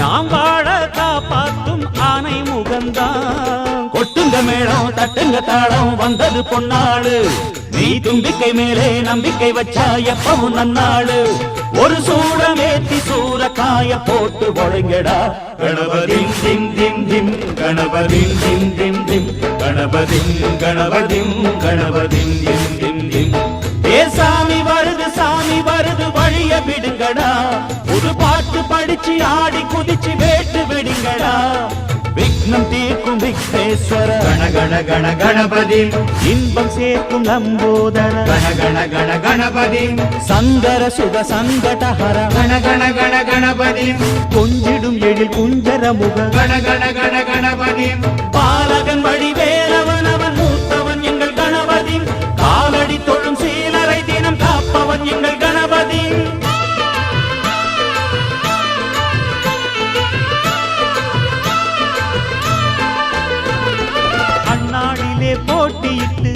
நாம் வாழ காப்பாத்தும் ஆனை முகந்தான். கொட்டுங்க மேளம் தட்டுங்க தாளம் வந்தது பொன்னாளு, நீ தும்பிக்கை மேலே நம்பிக்கை வச்சா எப்பவும் நன்னாளு. ஒரு சூடமேத்தி சூரக்காய போட்டு ஒழுங்கடா. கணபதிம் திம் திம் திம் கணபதிம் திம் திம் திம் கணபதிம் கணபதிம் கணபதிம் திம் திம் திம். ஏ சாமி வருது வழிய விடுங்கடா. புது பாட்டு படிச்சு ஆடி குதிச்சு வேட்டு வெடிங்கடா. விக்னம் தீர்க்கும் விக்னேஸ்வர கண கண கண கணபதி, இன்பம் சேர்க்கும் லம்போதர கண கண கண கணபதி, சங்கர சுக சங்கடஹர கண கண கண கணபதி, கொஞ்சிடும் எழில் குஞ்சர முக கண கண கண கணபதி, பாலகன் வடிவேலவன் அவன் மூத்தவன் எங்கள் கணபதி. காலடி தொழும் சீலரை தினம் காப்பவன் எங்கள் கணபதி. போட்டியிட்டு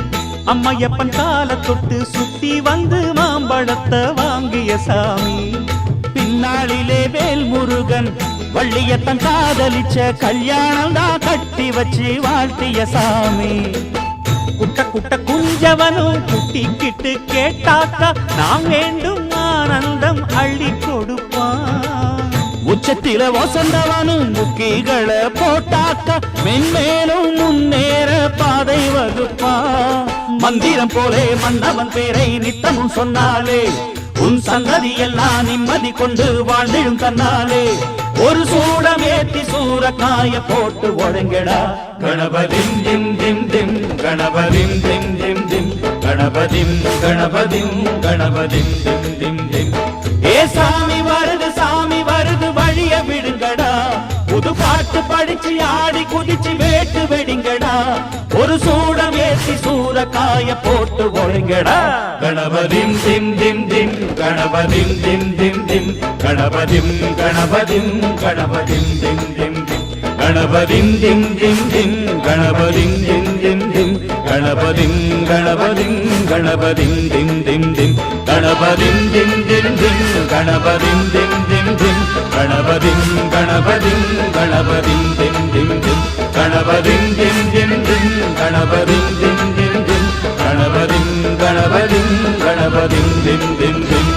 அம்மையப்பன் கால தொட்டு சுத்தி வந்து மாம்பழத்தை வாங்கிய சாமி. பின்னாளிலே வேல் முருகன் வள்ளியத்தன் காதலிச்ச கல்யாணம் தான் கட்டி வச்சு வாழ்த்திய சாமி. குட்ட குட்ட குஞ்சவனும் குட்டிக்கிட்டு கேட்டாக்கா நாம் வேண்டும் ஆனந்தம் அள்ளி கொடுப்பான். உச்சத்தில வசந்தவனும் முக்கிகளை போட்டாக்க மென்மேலும் முன்னேற பாதை வகுப்பா. மந்திரம் போலே மன்னவன் பேரை நித்தமும் சொன்னாலே உன் சந்ததி எல்லாம் நிம்மதி கொண்டு வாழ்ந்திடும் தன்னாலே. ஒரு சூடமேத்தி சூரக்காய போட்டு ஒழுங்கடா. கணபதிம் திம் திம் திம் கணபதிம் திம் திம் திம் கணபதிம் கணபதிம் கணபதிம் திம் திம் திம். ஏ சாமி வருது வழிய விடுங்கடா. புது பாட்டு படிச்சு ஆடி குதிச்சு வேட்டு வெடிங்கடா. ஒரு சூடமேத்தி சூரக்காய போட்டு ஒழுங்கடா. கணபதிம் திம் திம் திம் கணபதிம் திம் திம் திம் கணபதிம் கணபதிம் கணபதிம் திம் திம் திம் கணபதிம் திம் திம் திம் கணபதிம் திம் திம் திம் கணபதிம் கணபதிம் கணபதிம் திம் திம் திம் கணபதிம் திம் திம் திம் கணபதிம் திம் திம் திம் கணபதிம் கணபதிம் கணபதிம் திம் திம் திம் கணபதிம் திம் திம் திம் கணபதிம் திம் திம் திம் கணபதிம் கணபதிம் கணபதிம் திம் திம் திம்.